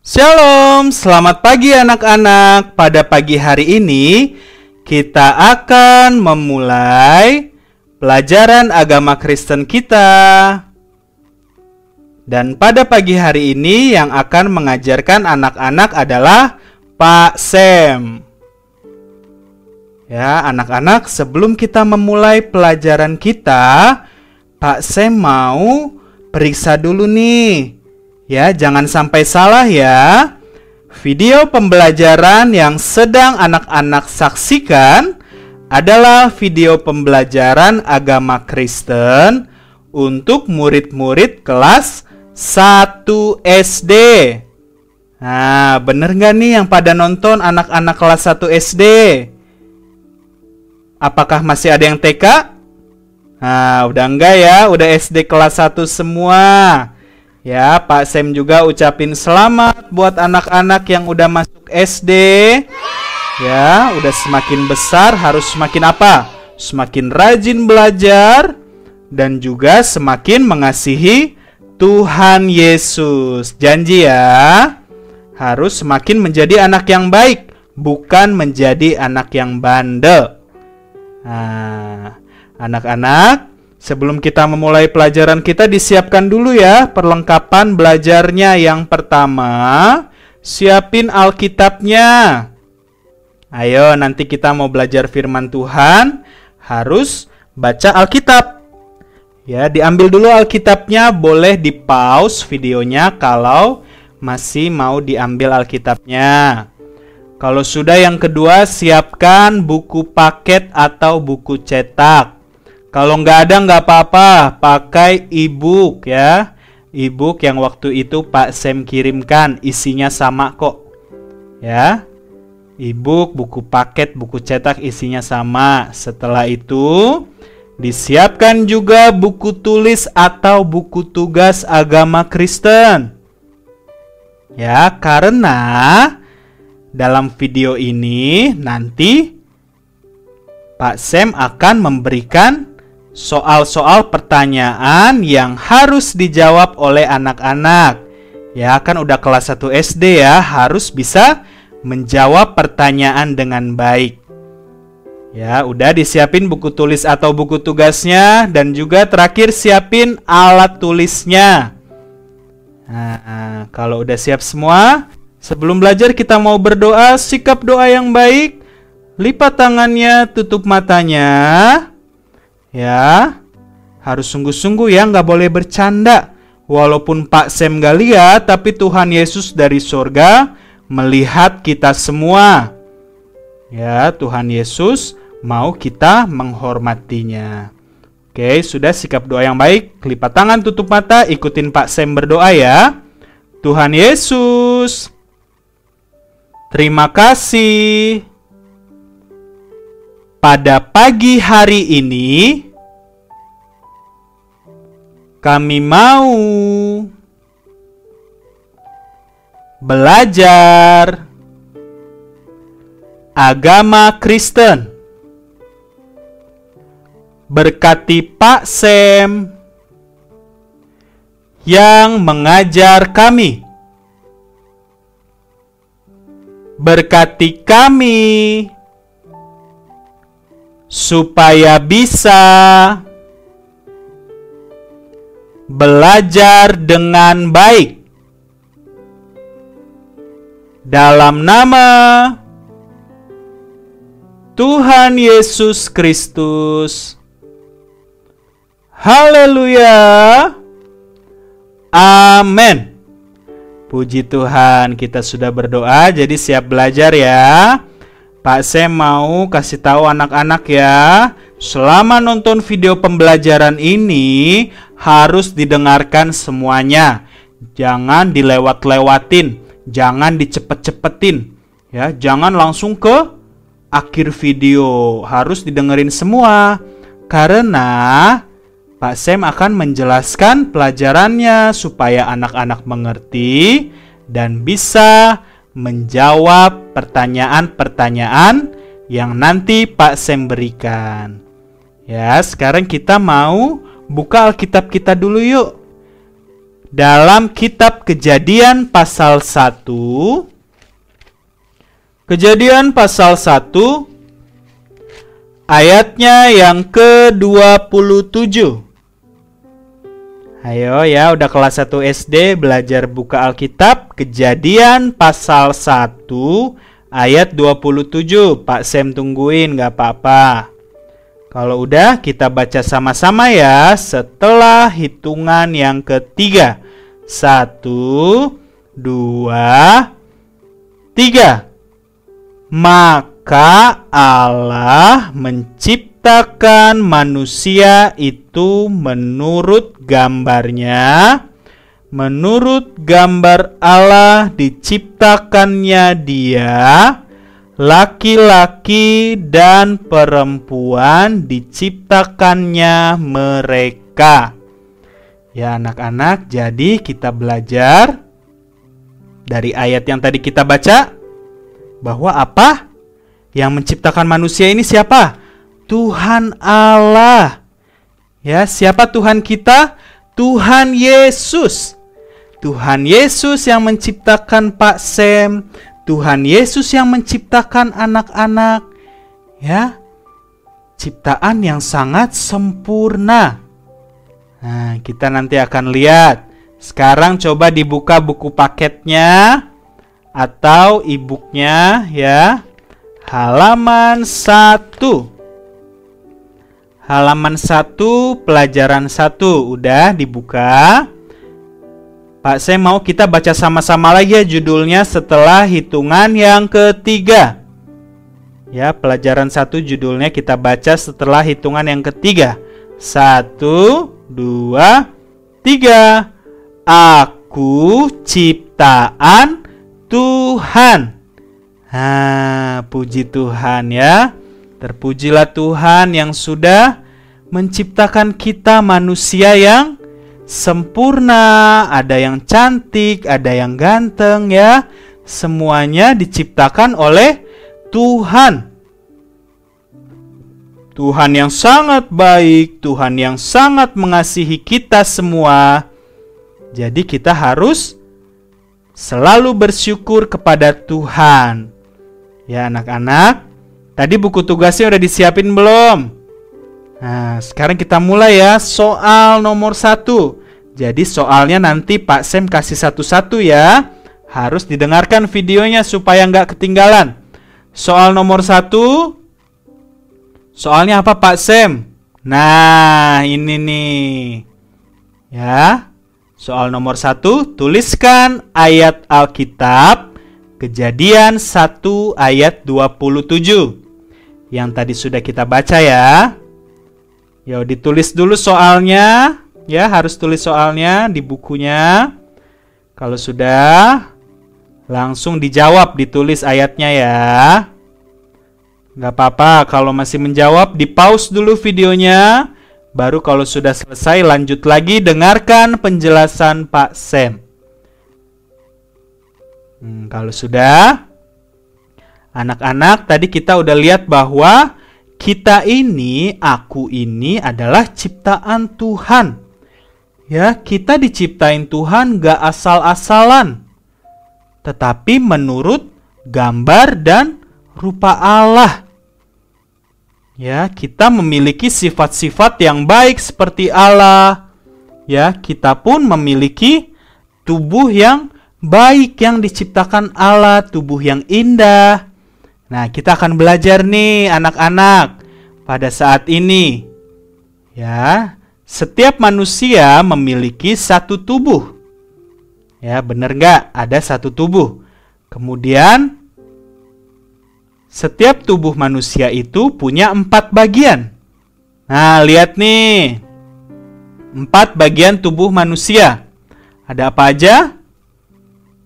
Shalom, selamat pagi anak-anak. Pada pagi hari ini kita akan memulai pelajaran agama Kristen kita. Dan pada pagi hari ini yang akan mengajarkan anak-anak adalah Pak Sam. Ya, anak-anak, sebelum kita memulai pelajaran kita, Pak Sam mau periksa dulu nih. Ya, jangan sampai salah ya. Video pembelajaran yang sedang anak-anak saksikan adalah video pembelajaran agama Kristen untuk murid-murid kelas 1 SD. Nah, bener gak nih yang pada nonton anak-anak kelas 1 SD? Apakah masih ada yang TK? Nah, udah enggak ya, udah SD kelas 1 semua. Ya, Pak Sam juga ucapin selamat buat anak-anak yang udah masuk SD. Ya, udah semakin besar harus semakin apa? Semakin rajin belajar dan juga semakin mengasihi Tuhan Yesus. Janji ya, harus semakin menjadi anak yang baik, bukan menjadi anak yang bandel. Nah, anak-anak, sebelum kita memulai pelajaran kita, disiapkan dulu ya perlengkapan belajarnya. Yang pertama, siapin Alkitabnya. Ayo, nanti kita mau belajar firman Tuhan, harus baca Alkitab. Ya, diambil dulu Alkitabnya, boleh di-pause videonya kalau masih mau diambil Alkitabnya. Kalau sudah, yang kedua, siapkan buku paket atau buku cetak. Kalau nggak ada nggak apa-apa, pakai e-book ya. E-book yang waktu itu Pak Sam kirimkan, isinya sama kok. Ya, e-book, buku paket, buku cetak isinya sama. Setelah itu, disiapkan juga buku tulis atau buku tugas agama Kristen. Ya, karena dalam video ini nanti Pak Sam akan memberikan soal-soal pertanyaan yang harus dijawab oleh anak-anak. Ya, kan udah kelas 1 SD ya, harus bisa menjawab pertanyaan dengan baik. Ya, udah disiapin buku tulis atau buku tugasnya, dan juga terakhir siapin alat tulisnya. Nah, kalau udah siap semua, sebelum belajar kita mau berdoa. Sikap doa yang baik, lipat tangannya, tutup matanya. Ya, harus sungguh-sungguh ya, nggak boleh bercanda. Walaupun Pak Sam nggak lihat, tapi Tuhan Yesus dari surga melihat kita semua. Ya, Tuhan Yesus mau kita menghormatinya. Oke, sudah sikap doa yang baik. Lipat tangan, tutup mata, ikutin Pak Sam berdoa ya. Tuhan Yesus, terima kasih. Pada pagi hari ini, kami mau belajar agama Kristen. Berkati Pak Sam yang mengajar kami. Berkati kami supaya bisa belajar dengan baik. Dalam nama Tuhan Yesus Kristus. Haleluya. Amin. Puji Tuhan, kita sudah berdoa, jadi siap belajar ya. Pak Sam mau kasih tahu anak-anak ya, selama nonton video pembelajaran ini harus didengarkan semuanya. Jangan dilewat-lewatin, jangan dicepet-cepetin. Ya, jangan langsung ke akhir video, harus didengerin semua. Karena Pak Sam akan menjelaskan pelajarannya supaya anak-anak mengerti dan bisa menjawab pertanyaan-pertanyaan yang nanti Pak Sam berikan. Ya, sekarang kita mau buka Alkitab kita dulu yuk. dalam kitab Kejadian pasal 1. Kejadian pasal 1 ayatnya yang ke-27. Ayo ya, udah kelas 1 SD belajar buka Alkitab. Kejadian pasal 1 ayat 27. Pak Sam tungguin, gak apa-apa. Kalau udah, kita baca sama-sama ya setelah hitungan yang ketiga. 1, 2, 3. Maka Allah menciptakan manusia itu menurut gambarnya. Menurut gambar Allah diciptakannya dia. Laki-laki dan perempuan diciptakannya mereka. Ya anak-anak, jadi kita belajar dari ayat yang tadi kita baca bahwa apa? Yang menciptakan manusia ini siapa? Tuhan Allah. Ya, siapa Tuhan kita? Tuhan Yesus. Tuhan Yesus yang menciptakan Pak Sam. Tuhan Yesus yang menciptakan anak-anak, ya, ciptaan yang sangat sempurna. Nah, kita nanti akan lihat. Sekarang coba dibuka buku paketnya atau e-booknya ya. Halaman 1. Halaman 1, pelajaran 1 udah dibuka. Pak, saya mau kita baca sama-sama lagi ya judulnya setelah hitungan yang ketiga. Ya, pelajaran 1 judulnya kita baca setelah hitungan yang ketiga. 1, 2, 3. Aku ciptaan Tuhan. Puji Tuhan ya. Terpujilah Tuhan yang sudah menciptakan kita manusia yang sempurna, ada yang cantik, ada yang ganteng ya. Semuanya diciptakan oleh Tuhan. Tuhan yang sangat baik, Tuhan yang sangat mengasihi kita semua. Jadi kita harus selalu bersyukur kepada Tuhan. Ya anak-anak, tadi buku tugasnya udah disiapin belum? Nah, sekarang kita mulai ya, soal nomor 1. Jadi soalnya nanti Pak Sam kasih satu-satu ya. Harus didengarkan videonya supaya nggak ketinggalan. Soal nomor 1. Soalnya apa Pak Sam? Nah, ini nih. Ya. Soal nomor 1, tuliskan ayat Alkitab Kejadian 1 ayat 27. Yang tadi sudah kita baca ya. Yuk ditulis dulu soalnya. Ya, harus tulis soalnya di bukunya. Kalau sudah, langsung dijawab, ditulis ayatnya ya. Gak apa-apa, kalau masih menjawab, di pause dulu videonya. Baru kalau sudah selesai, lanjut lagi dengarkan penjelasan Pak Sam. Kalau sudah, anak-anak, tadi kita udah lihat bahwa kita ini, aku ini adalah ciptaan Tuhan. Ya, kita diciptain Tuhan gak asal-asalan, tetapi menurut gambar dan rupa Allah. Ya, kita memiliki sifat-sifat yang baik seperti Allah. Ya, kita pun memiliki tubuh yang baik yang diciptakan Allah, tubuh yang indah. Nah, kita akan belajar nih anak-anak pada saat ini. Ya, setiap manusia memiliki satu tubuh. Ya, benar nggak? Ada satu tubuh. Kemudian, setiap tubuh manusia itu punya 4 bagian. Nah, lihat nih. 4 bagian tubuh manusia. Ada apa aja?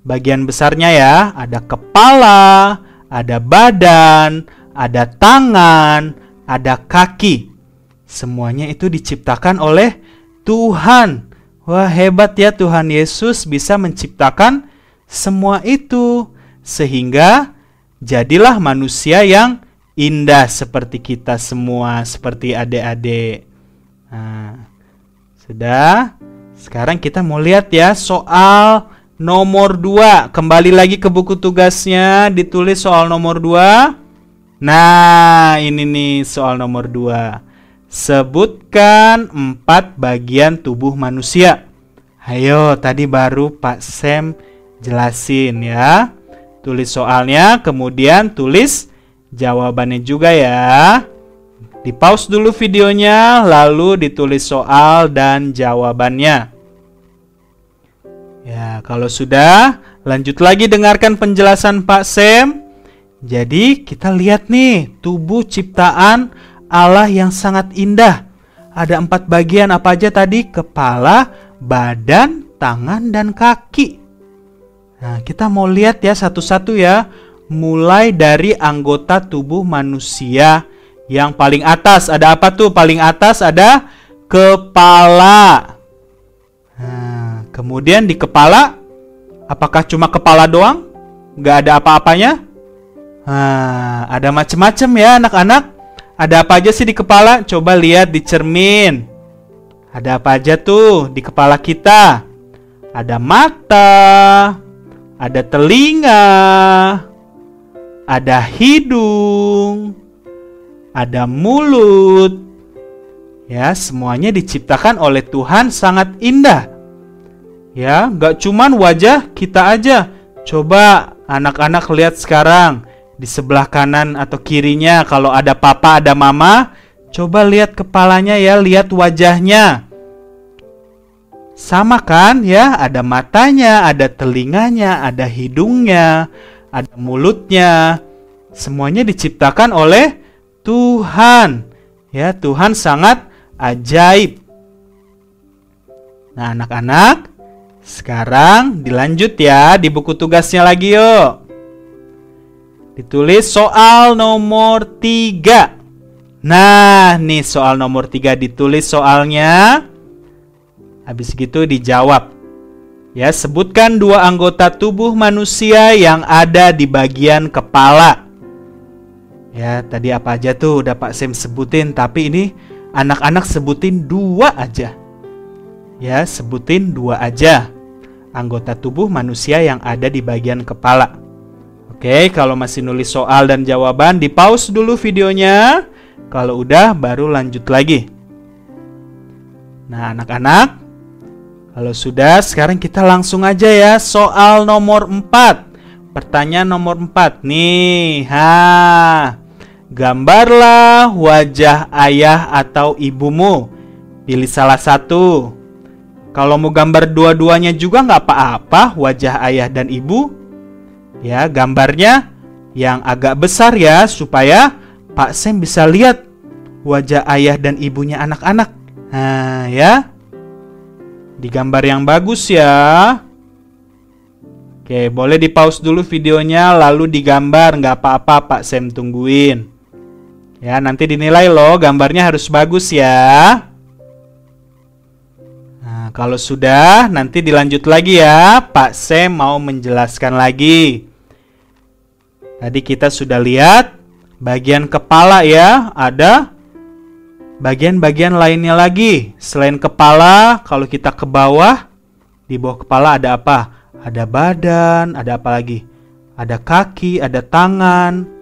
Bagian besarnya ya, ada kepala, ada badan, ada tangan, ada kaki. Semuanya itu diciptakan oleh Tuhan. Wah, hebat ya, Tuhan Yesus bisa menciptakan semua itu. Sehingga jadilah manusia yang indah seperti kita semua, seperti adik-adik. Nah, sudah? Sekarang kita mau lihat ya soal nomor 2. Kembali lagi ke buku tugasnya, ditulis soal nomor 2. Nah, ini nih soal nomor 2. Sebutkan 4 bagian tubuh manusia. Ayo, tadi baru Pak Sam jelasin ya. Tulis soalnya, kemudian tulis jawabannya juga ya. Di pause dulu videonya, lalu ditulis soal dan jawabannya. Ya, kalau sudah, lanjut lagi dengarkan penjelasan Pak Sam. Jadi, kita lihat nih, tubuh ciptaan Allah yang sangat indah. Ada 4 bagian apa aja tadi? Kepala, badan, tangan, dan kaki. Nah, kita mau lihat ya satu-satu ya. Mulai dari anggota tubuh manusia yang paling atas. Ada apa tuh? Paling atas ada kepala. Nah, kemudian di kepala, apakah cuma kepala doang? Nggak ada apa-apanya? Nah, ada macam-macam ya anak-anak. Ada apa aja sih di kepala? Coba lihat di cermin. Ada apa aja tuh di kepala kita? Ada mata, ada telinga, ada hidung, ada mulut. Ya, semuanya diciptakan oleh Tuhan sangat indah. Ya, gak cuman wajah kita aja. Coba anak-anak lihat sekarang di sebelah kanan atau kirinya, kalau ada papa, ada mama, coba lihat kepalanya ya, lihat wajahnya. Sama kan ya, ada matanya, ada telinganya, ada hidungnya, ada mulutnya. Semuanya diciptakan oleh Tuhan. Ya, Tuhan sangat ajaib. Nah, anak-anak, sekarang dilanjut ya di buku tugasnya lagi yuk. Ditulis soal nomor 3. Nah, nih soal nomor 3 ditulis soalnya. Habis gitu dijawab. Ya, sebutkan 2 anggota tubuh manusia yang ada di bagian kepala. Ya, tadi apa aja tuh udah Pak Sam sebutin, tapi ini anak-anak sebutin 2 aja. Ya, sebutin 2 aja anggota tubuh manusia yang ada di bagian kepala. Oke, kalau masih nulis soal dan jawaban, di pause dulu videonya. Kalau udah, baru lanjut lagi. Nah, anak-anak, kalau sudah, sekarang kita langsung aja ya soal nomor 4. Pertanyaan nomor 4 nih. Gambarlah wajah ayah atau ibumu. Pilih salah satu. Kalau mau gambar dua-duanya juga nggak apa-apa, wajah ayah dan ibu. Ya, gambarnya yang agak besar ya, supaya Pak Sam bisa lihat wajah ayah dan ibunya anak-anak. Nah, ya. Digambar yang bagus ya. Oke, boleh di pause dulu videonya, lalu digambar. Nggak apa-apa, Pak Sam tungguin. Ya, nanti dinilai loh, gambarnya harus bagus ya. Nah, kalau sudah, nanti dilanjut lagi ya. Pak Sam mau menjelaskan lagi. Tadi kita sudah lihat bagian kepala ya, ada bagian-bagian lainnya lagi. Selain kepala, kalau kita ke bawah, di bawah kepala ada apa? Ada badan, ada apa lagi? Ada kaki, ada tangan.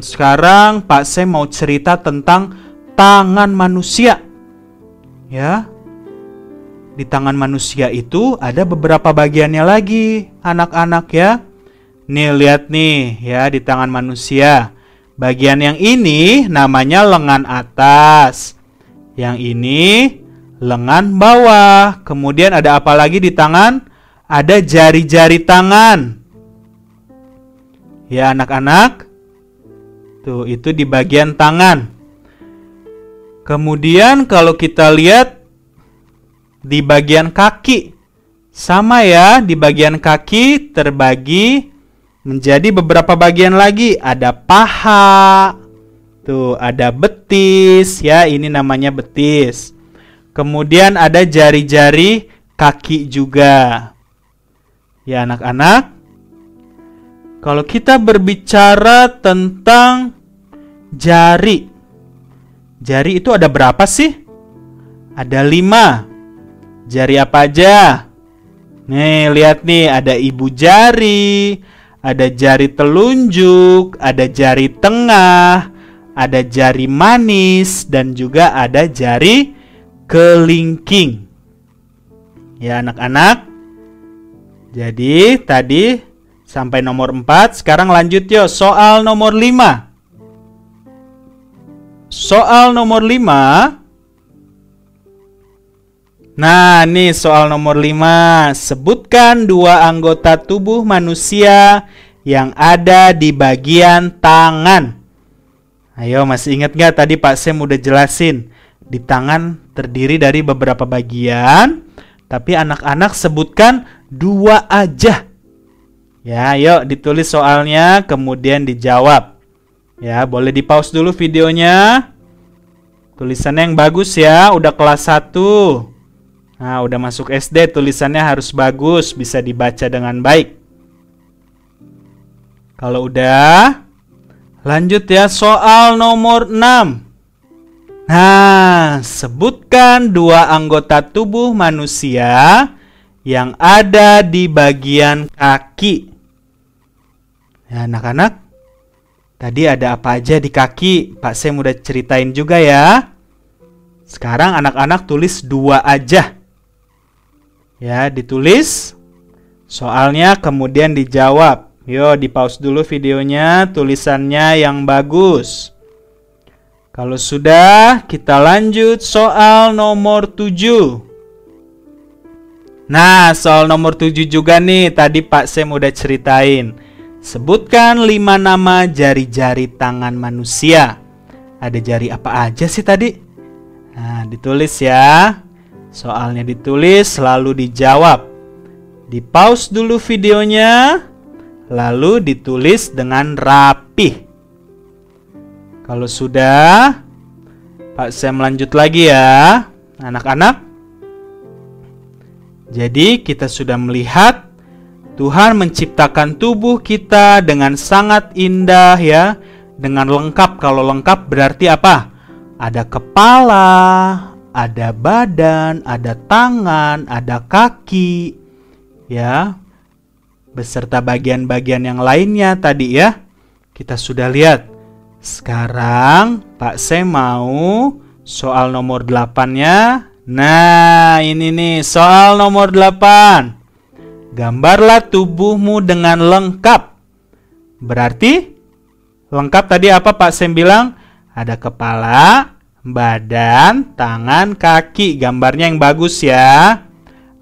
Sekarang Pak Sam mau cerita tentang tangan manusia. Ya. Di tangan manusia itu ada beberapa bagiannya lagi, anak-anak ya. Nih, lihat nih ya di tangan manusia. Bagian yang ini namanya lengan atas. Yang ini lengan bawah. Kemudian ada apa lagi di tangan? Ada jari-jari tangan. Ya anak-anak. Tuh, itu di bagian tangan. Kemudian kalau kita lihat di bagian kaki. Sama ya, di bagian kaki terbagi menjadi beberapa bagian lagi. Ada paha. Tuh, ada betis ya, ini namanya betis. Kemudian ada jari-jari kaki juga. Ya anak-anak, kalau kita berbicara tentang jari itu ada berapa sih? Ada 5. Jari apa aja? Nih, lihat nih, ada ibu jari, ada jari telunjuk, ada jari tengah, ada jari manis, dan juga ada jari kelingking. Ya, anak-anak. Jadi, tadi sampai nomor 4, sekarang lanjut yuk, soal nomor 5. Soal nomor 5. Nah, nih soal nomor 5. Sebutkan 2 anggota tubuh manusia yang ada di bagian tangan. Ayo, masih ingat nggak tadi Pak Sem udah jelasin. Di tangan terdiri dari beberapa bagian, tapi anak-anak sebutkan 2 aja. Ya, yuk ditulis soalnya, kemudian dijawab. Ya, boleh di-pause dulu videonya. Tulisannya yang bagus ya, udah kelas 1. Nah, udah masuk SD, tulisannya harus bagus, bisa dibaca dengan baik. Kalau udah, lanjut ya, soal nomor 6. Nah, sebutkan 2 anggota tubuh manusia yang ada di bagian kaki. Ya, anak-anak, tadi ada apa aja di kaki? Pak Sem udah ceritain juga ya. Sekarang anak-anak tulis 2 aja. Ya, ditulis soalnya, kemudian dijawab. Yo, di-pause dulu videonya, tulisannya yang bagus. Kalau sudah, kita lanjut soal nomor 7. Nah, soal nomor 7 juga nih, tadi Pak Sem udah ceritain. Sebutkan 5 nama jari-jari tangan manusia. Ada jari apa aja sih tadi? Nah, ditulis ya. Soalnya ditulis, lalu dijawab. Di-pause dulu videonya, lalu ditulis dengan rapih. Kalau sudah, Pak Sem lanjut lagi ya, anak-anak. Jadi kita sudah melihat Tuhan menciptakan tubuh kita dengan sangat indah ya, dengan lengkap. Kalau lengkap berarti apa? Ada kepala, ada badan, ada tangan, ada kaki, ya, beserta bagian-bagian yang lainnya tadi ya. Kita sudah lihat. Sekarang Pak Sem mau soal nomor 8-nya. Nah, ini nih soal nomor 8. Gambarlah tubuhmu dengan lengkap. Berarti lengkap tadi apa Pak Sem bilang? Ada kepala, badan, tangan, kaki. Gambarnya yang bagus ya.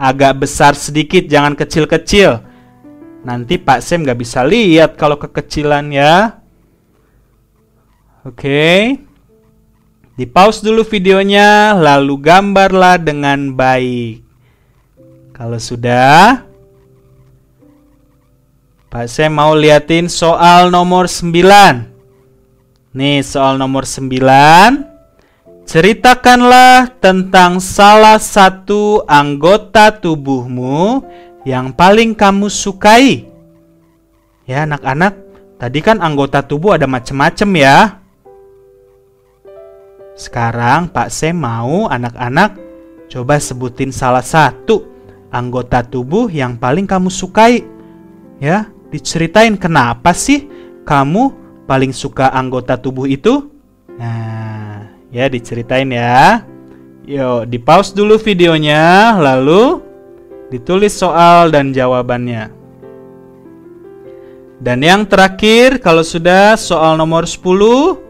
Agak besar sedikit, jangan kecil-kecil. Nanti Pak Sem nggak bisa lihat kalau kekecilan ya. Oke. Di-pause dulu videonya, lalu gambarlah dengan baik. Kalau sudah, Pak Sem mau liatin soal nomor 9. Nih, soal nomor 9. Ceritakanlah tentang salah satu anggota tubuhmu yang paling kamu sukai. Ya, anak-anak, tadi kan anggota tubuh ada macam-macam ya. Sekarang Pak Sem mau anak-anak coba sebutin salah satu anggota tubuh yang paling kamu sukai. Ya, diceritain kenapa sih kamu paling suka anggota tubuh itu? Nah, ya diceritain ya. Yuk, di-pause dulu videonya, lalu ditulis soal dan jawabannya. Dan yang terakhir, kalau sudah soal nomor 10,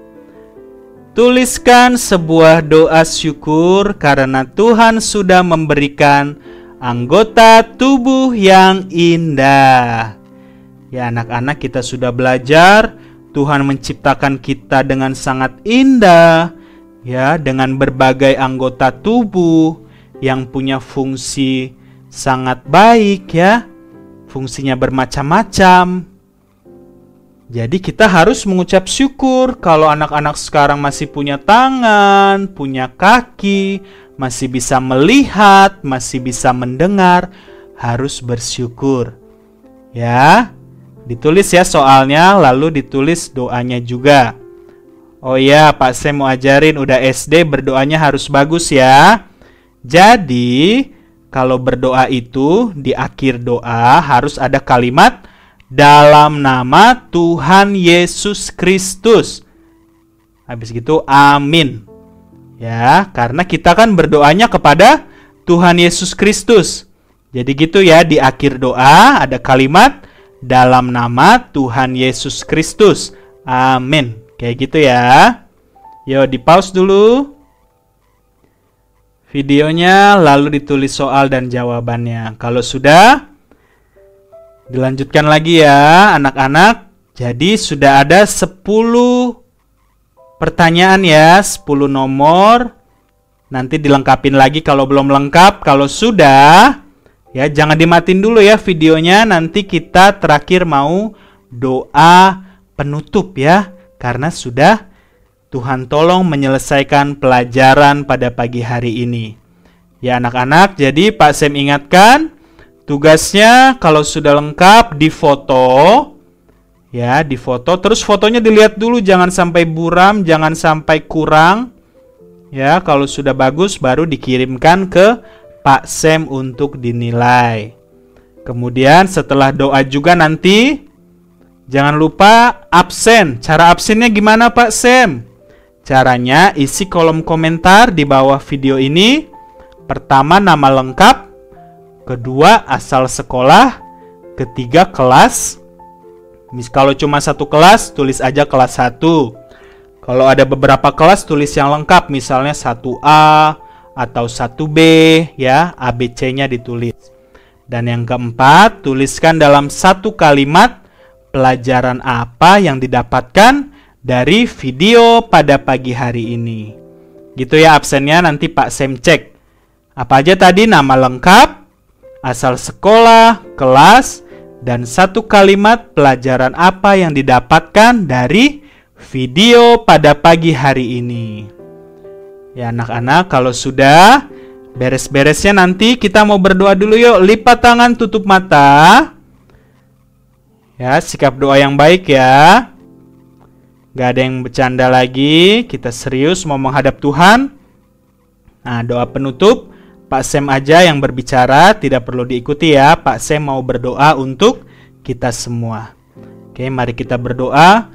tuliskan sebuah doa syukur karena Tuhan sudah memberikan anggota tubuh yang indah. Ya, anak-anak, kita sudah belajar Tuhan menciptakan kita dengan sangat indah, ya, dengan berbagai anggota tubuh yang punya fungsi sangat baik ya. Fungsinya bermacam-macam. Jadi kita harus mengucap syukur kalau anak-anak sekarang masih punya tangan, punya kaki, masih bisa melihat, masih bisa mendengar, harus bersyukur. Ya, ditulis ya soalnya, lalu ditulis doanya juga. Oh ya, Pak Sem mau ajarin, udah SD berdoanya harus bagus ya. Jadi, kalau berdoa itu di akhir doa harus ada kalimat dalam nama Tuhan Yesus Kristus. Habis gitu amin. Ya, karena kita kan berdoanya kepada Tuhan Yesus Kristus. Jadi gitu ya, di akhir doa ada kalimat dalam nama Tuhan Yesus Kristus. Amin. Kayak gitu ya. Yuk di pause dulu videonya, lalu ditulis soal dan jawabannya. Kalau sudah, dilanjutkan lagi ya anak-anak. Jadi sudah ada 10 pertanyaan ya, 10 nomor. Nanti dilengkapin lagi kalau belum lengkap. Kalau sudah, ya jangan dimatiin dulu ya videonya. Nanti kita terakhir mau doa penutup ya. Karena sudah Tuhan tolong menyelesaikan pelajaran pada pagi hari ini. Ya anak-anak, jadi Pak Sem ingatkan, tugasnya kalau sudah lengkap difoto. Ya, difoto. Terus fotonya dilihat dulu, jangan sampai buram, jangan sampai kurang. Ya, kalau sudah bagus baru dikirimkan ke Pak Sem untuk dinilai. Kemudian setelah doa juga nanti jangan lupa absen. Cara absennya gimana Pak Sem? Caranya isi kolom komentar di bawah video ini. Pertama nama lengkap, kedua asal sekolah, ketiga kelas. Kalau cuma satu kelas, tulis aja kelas 1. Kalau ada beberapa kelas, tulis yang lengkap, misalnya 1A atau 1B, ya, ABC-nya ditulis. Dan yang keempat, tuliskan dalam satu kalimat pelajaran apa yang didapatkan dari video pada pagi hari ini. Gitu ya absennya, nanti Pak Sem cek. Apa aja tadi? Nama lengkap, asal sekolah, kelas, dan satu kalimat pelajaran apa yang didapatkan dari video pada pagi hari ini. Ya anak-anak, kalau sudah beres-beresnya nanti kita mau berdoa dulu yuk. Lipat tangan, tutup mata. Ya, sikap doa yang baik ya. Gak ada yang bercanda lagi. Kita serius mau menghadap Tuhan. Nah, doa penutup Pak Sem aja yang berbicara, tidak perlu diikuti ya. Pak Sem mau berdoa untuk kita semua. Oke, mari kita berdoa.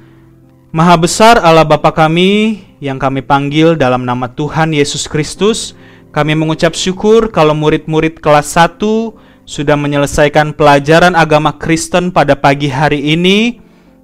Maha besar Allah Bapa kami yang kami panggil dalam nama Tuhan Yesus Kristus. Kami mengucap syukur kalau murid-murid kelas 1 sudah menyelesaikan pelajaran agama Kristen pada pagi hari ini.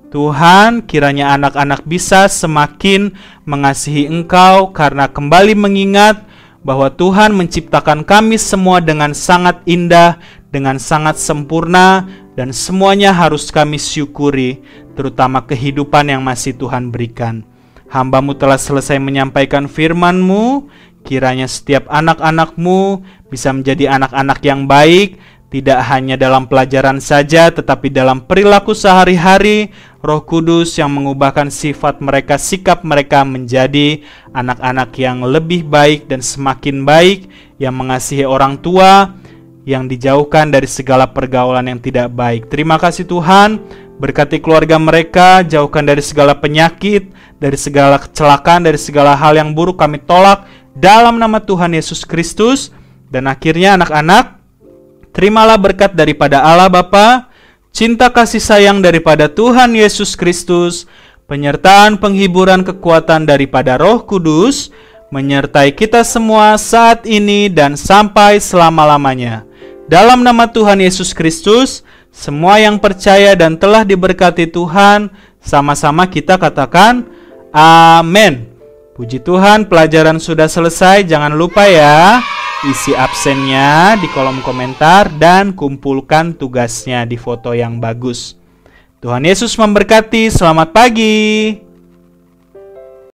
Tuhan, kiranya anak-anak bisa semakin mengasihi Engkau karena kembali mengingat bahwa Tuhan menciptakan kami semua dengan sangat indah, dengan sangat sempurna, dan semuanya harus kami syukuri, terutama kehidupan yang masih Tuhan berikan. Hamba-Mu telah selesai menyampaikan firman-Mu, kiranya setiap anak-anak-Mu bisa menjadi anak-anak yang baik, tidak hanya dalam pelajaran saja, tetapi dalam perilaku sehari-hari. Roh Kudus yang mengubahkan sifat mereka, sikap mereka menjadi anak-anak yang lebih baik dan semakin baik, yang mengasihi orang tua, yang dijauhkan dari segala pergaulan yang tidak baik. Terima kasih Tuhan, berkati keluarga mereka, jauhkan dari segala penyakit, dari segala kecelakaan, dari segala hal yang buruk kami tolak dalam nama Tuhan Yesus Kristus. Dan akhirnya anak-anak, terimalah berkat daripada Allah Bapa, cinta kasih sayang daripada Tuhan Yesus Kristus, penyertaan penghiburan kekuatan daripada Roh Kudus, menyertai kita semua saat ini dan sampai selama-lamanya. Dalam nama Tuhan Yesus Kristus, semua yang percaya dan telah diberkati Tuhan, sama-sama kita katakan, amin. Puji Tuhan, pelajaran sudah selesai. Jangan lupa ya, isi absennya di kolom komentar dan kumpulkan tugasnya di foto yang bagus. Tuhan Yesus memberkati. Selamat pagi.